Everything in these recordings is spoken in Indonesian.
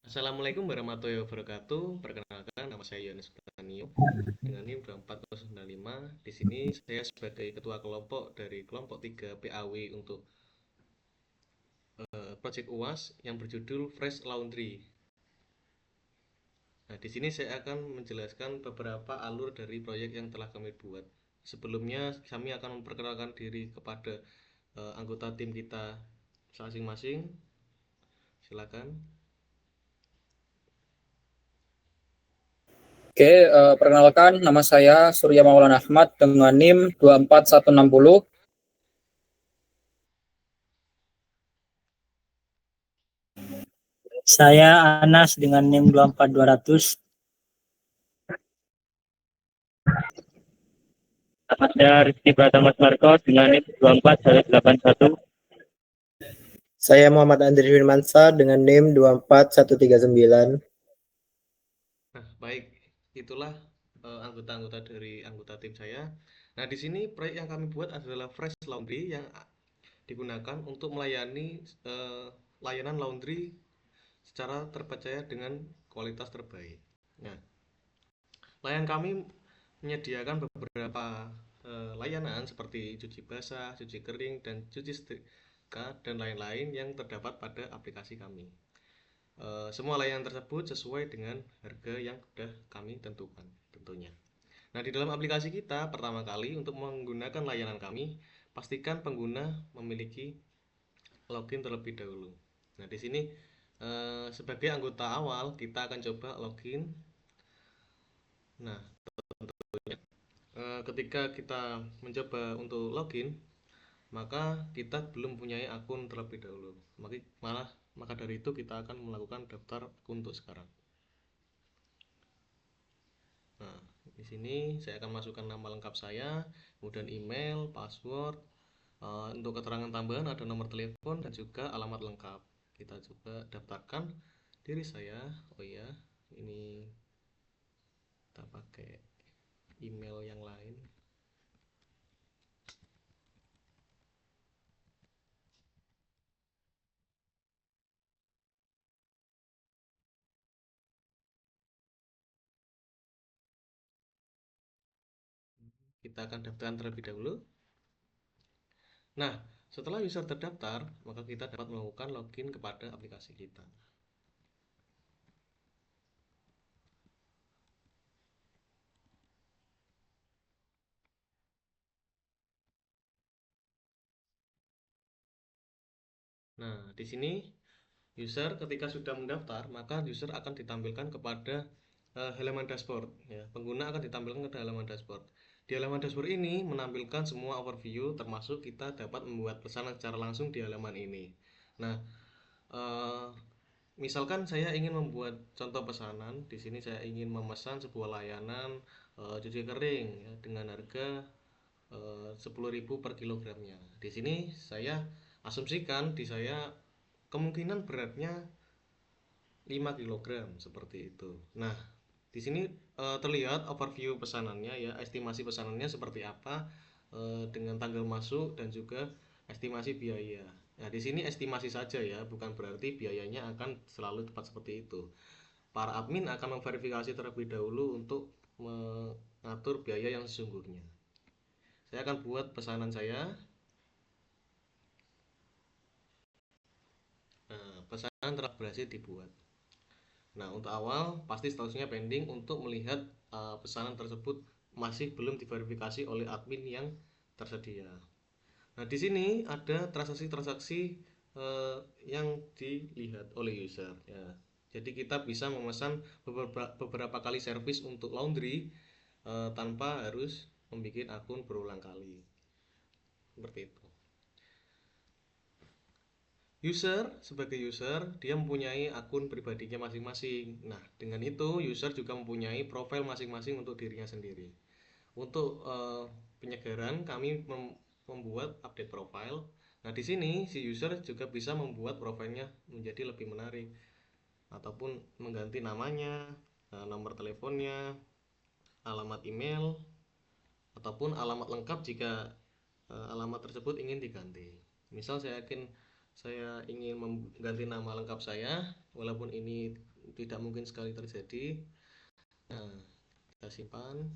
Assalamualaikum warahmatullahi wabarakatuh. Perkenalkan, nama saya Yohanes Tanio dengan NIM 24095. Di sini saya sebagai ketua kelompok dari kelompok 3 PAW untuk Project UAS yang berjudul Fresh Laundry. Nah, di sini saya akan menjelaskan beberapa alur dari proyek yang telah kami buat. Sebelumnya kami akan memperkenalkan diri kepada anggota tim kita masing-masing. Silakan. Oke, perkenalkan nama saya Surya Maulana Ahmad dengan NIM 24160. Saya Anas dengan NIM 24200. Saya Rizky Pratama Marco dengan NIM 24181. Saya Muhammad Andri Firmansyah dengan NIM 24139. Nah, baik, itulah anggota-anggota dari anggota tim saya. Nah, di sini proyek yang kami buat adalah Fresh Laundry yang digunakan untuk melayani layanan laundry secara terpercaya dengan kualitas terbaik. Nah, layanan kami menyediakan beberapa layanan seperti cuci basah, cuci kering, dan cuci setrika dan lain-lain yang terdapat pada aplikasi kami. Semua layanan tersebut sesuai dengan harga yang sudah kami tentukan tentunya. Nah, di dalam aplikasi kita pertama kali untuk menggunakan layanan kami, pastikan pengguna memiliki login terlebih dahulu. Nah, di sini sebagai anggota awal kita akan coba login. Nah, ketika kita mencoba untuk login, maka kita belum punya akun terlebih dahulu. Maka dari itu kita akan melakukan daftar akun untuk sekarang. Nah, di sini saya akan masukkan nama lengkap saya, kemudian email, password. Untuk keterangan tambahan ada nomor telepon dan juga alamat lengkap. Kita coba daftarkan diri saya. Oh iya, ini kita pakai email yang lain. Kita akan daftarkan terlebih dahulu. Nah, setelah user terdaftar, maka kita dapat melakukan login kepada aplikasi kita. Nah, di sini user ketika sudah mendaftar, maka user akan ditampilkan kepada halaman dashboard ya. Pengguna akan ditampilkan ke halaman dashboard. Di halaman dashboard ini menampilkan semua overview termasuk kita dapat membuat pesanan secara langsung di halaman ini. Nah, eh, misalkan saya ingin membuat contoh pesanan, di sini saya ingin memesan sebuah layanan cuci kering ya, dengan harga 10.000 per kilogramnya. Di sini saya asumsikan di saya kemungkinan beratnya 5 kilogram seperti itu. Nah, di sini terlihat overview pesanannya ya, estimasi pesanannya seperti apa dengan tanggal masuk dan juga estimasi biaya. Nah, di sini estimasi saja ya, bukan berarti biayanya akan selalu tepat seperti itu. Para admin akan memverifikasi terlebih dahulu untuk mengatur biaya yang sesungguhnya. Saya akan buat pesanan saya. Nah, pesanan telah berhasil dibuat. Nah, untuk awal pasti statusnya pending untuk melihat pesanan tersebut masih belum diverifikasi oleh admin yang tersedia. Nah, di sini ada transaksi-transaksi yang dilihat oleh user ya. Jadi kita bisa memesan beberapa kali servis untuk laundry tanpa harus membuat akun berulang kali. Seperti itu. Sebagai user, dia mempunyai akun pribadinya masing-masing. Nah, dengan itu user juga mempunyai profil masing-masing untuk dirinya sendiri. Untuk penyegaran, kami membuat update profile. Nah, di sini si user juga bisa membuat profilnya menjadi lebih menarik ataupun mengganti namanya, nomor teleponnya, alamat email, ataupun alamat lengkap jika alamat tersebut ingin diganti. Misal saya ingin saya ingin mengganti nama lengkap saya, walaupun ini tidak mungkin sekali terjadi. Nah, kita simpan.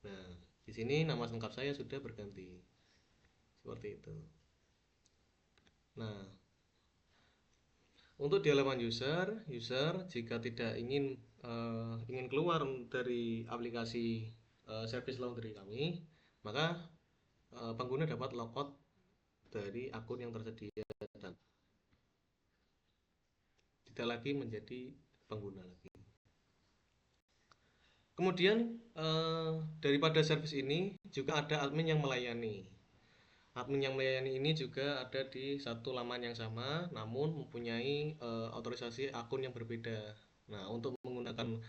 Nah, di sini nama lengkap saya sudah berganti. Seperti itu. Nah, untuk di halaman user jika tidak ingin keluar dari aplikasi service laundry kami, maka pengguna dapat logout dari akun yang tersedia dan tidak lagi menjadi pengguna lagi. Kemudian daripada service ini juga ada admin yang melayani. Admin yang melayani ini juga ada di satu laman yang sama, namun mempunyai otorisasi akun yang berbeda. Nah, untuk menggunakan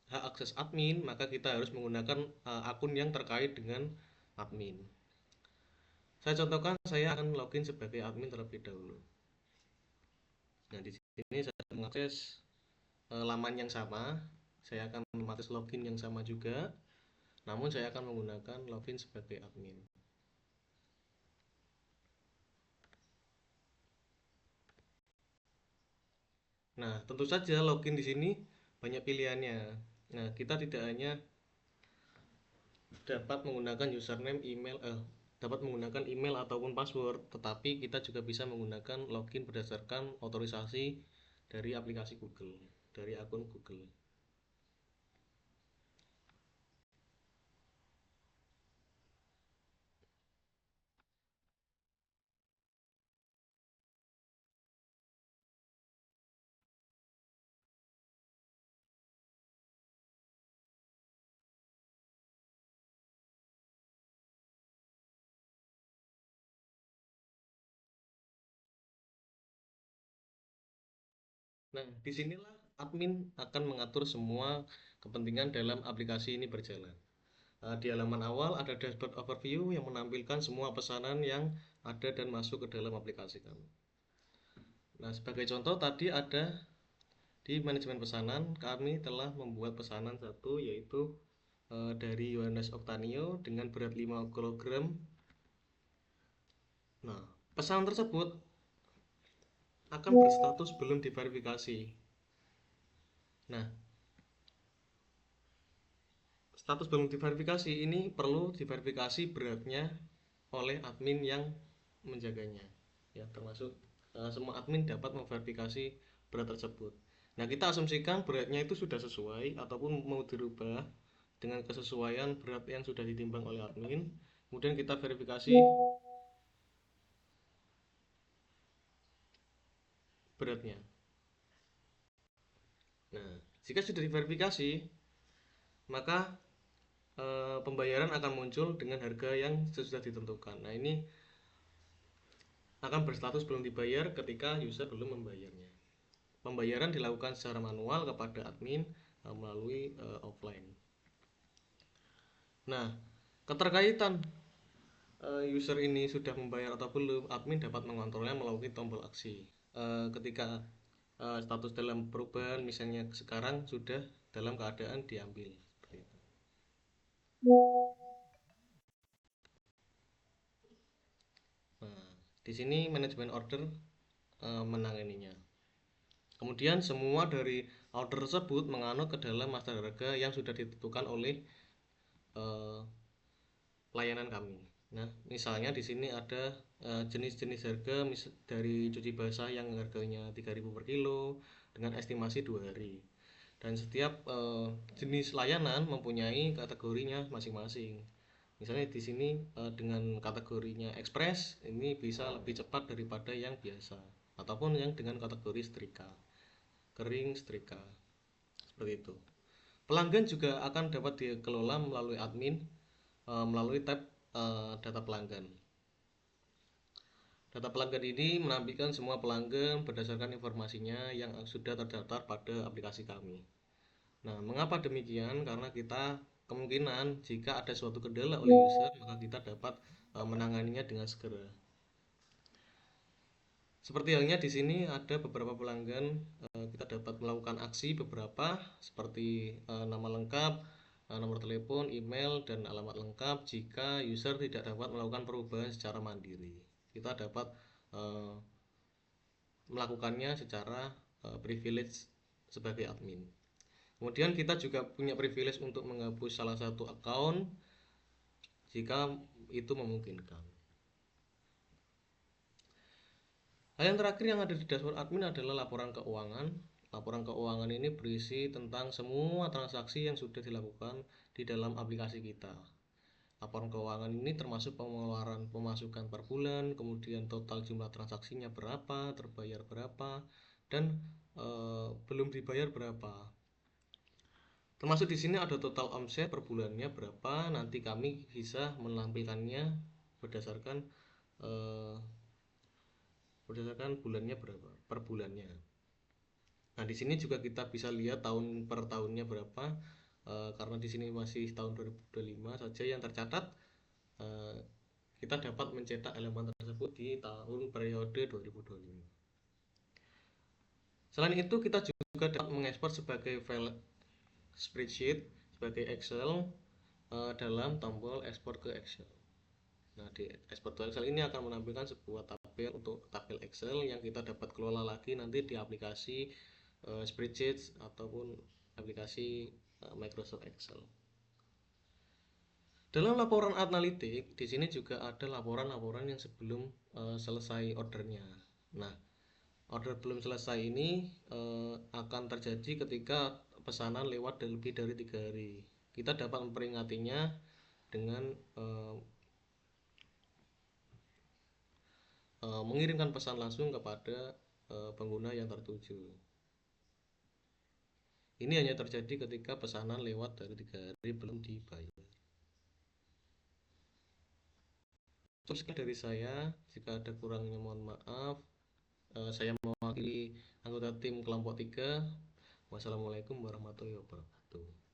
hak akses admin, maka kita harus menggunakan akun yang terkait dengan admin. Saya contohkan, saya akan login sebagai admin terlebih dahulu. Nah, di sini saya mengakses laman yang sama, saya akan mengakses login yang sama juga, namun saya akan menggunakan login sebagai admin. Nah, tentu saja login di sini banyak pilihannya. Nah, kita tidak hanya dapat menggunakan username, dapat menggunakan email ataupun password, tetapi kita juga bisa menggunakan login berdasarkan otorisasi dari aplikasi Google, dari akun Google. Nah, disinilah admin akan mengatur semua kepentingan dalam aplikasi ini berjalan. Di halaman awal ada dashboard overview yang menampilkan semua pesanan yang ada dan masuk ke dalam aplikasi kami. Nah, sebagai contoh tadi ada di manajemen pesanan, kami telah membuat pesanan satu, yaitu dari Yohanes Octanio dengan berat 5 kg. Nah, pesanan tersebut akan berstatus belum diverifikasi. Nah, status belum diverifikasi ini perlu diverifikasi beratnya oleh admin yang menjaganya. Ya, termasuk semua admin dapat memverifikasi berat tersebut. Nah, kita asumsikan beratnya itu sudah sesuai ataupun mau dirubah dengan kesesuaian berat yang sudah ditimbang oleh admin. Kemudian kita verifikasi beratnya. Nah, jika sudah diverifikasi, maka pembayaran akan muncul dengan harga yang sudah ditentukan. Nah, ini akan berstatus belum dibayar ketika user belum membayarnya. Pembayaran dilakukan secara manual kepada admin melalui offline. Nah, keterkaitan user ini sudah membayar atau belum, admin dapat mengontrolnya melalui tombol aksi. Ketika status dalam perubahan, misalnya sekarang sudah dalam keadaan diambil. Nah, di sini manajemen order menanganinya. Kemudian semua dari order tersebut menganut ke dalam master harga yang sudah ditentukan oleh pelayanan kami. Nah, misalnya di sini ada jenis-jenis harga dari cuci basah yang harganya 3.000 per kilo dengan estimasi 2 hari. Dan setiap jenis layanan mempunyai kategorinya masing-masing. Misalnya di sini dengan kategorinya ekspres ini bisa lebih cepat daripada yang biasa, ataupun yang dengan kategori setrika, kering, setrika, seperti itu. Pelanggan juga akan dapat dikelola melalui admin melalui tab data pelanggan. Data pelanggan ini menampilkan semua pelanggan berdasarkan informasinya yang sudah terdaftar pada aplikasi kami. Nah, mengapa demikian? Karena kita kemungkinan jika ada suatu kendala oleh user, maka kita dapat menanganinya dengan segera. Seperti halnya di sini ada beberapa pelanggan, kita dapat melakukan aksi beberapa seperti nama lengkap, nomor telepon, email, dan alamat lengkap jika user tidak dapat melakukan perubahan secara mandiri. kita dapat melakukannya secara privilege sebagai admin. Kemudian kita juga punya privilege untuk menghapus salah satu account jika itu memungkinkan. Hal yang terakhir yang ada di dashboard admin adalah laporan keuangan. Laporan keuangan ini berisi tentang semua transaksi yang sudah dilakukan di dalam aplikasi kita. Laporan keuangan ini termasuk pengeluaran pemasukan per bulan, kemudian total jumlah transaksinya berapa, terbayar berapa, dan belum dibayar berapa. Termasuk di sini ada total omset per bulannya berapa. Nanti kami bisa menampilkannya berdasarkan bulannya berapa per bulannya. Nah, di sini juga kita bisa lihat tahun per tahunnya berapa. Karena di sini masih tahun 2025 saja yang tercatat, kita dapat mencetak elemen tersebut di tahun periode 2025. Selain itu, kita juga dapat mengekspor sebagai file spreadsheet, sebagai Excel dalam tombol ekspor ke Excel. Nah, di ekspor ke Excel ini akan menampilkan sebuah tabel untuk tabel Excel yang kita dapat kelola lagi nanti di aplikasi spreadsheet ataupun aplikasi Microsoft Excel. Dalam laporan analitik, di sini juga ada laporan-laporan yang sebelum selesai ordernya. Nah, order belum selesai ini akan terjadi ketika pesanan lewat lebih dari 3 hari. Kita dapat memperingatinya dengan mengirimkan pesan langsung kepada pengguna yang tertuju. Ini hanya terjadi ketika pesanan lewat dari 3 hari belum dibayar. Sekian dari saya. Jika ada kurangnya mohon maaf. Saya mewakili anggota tim kelompok 3. Wassalamualaikum warahmatullahi wabarakatuh.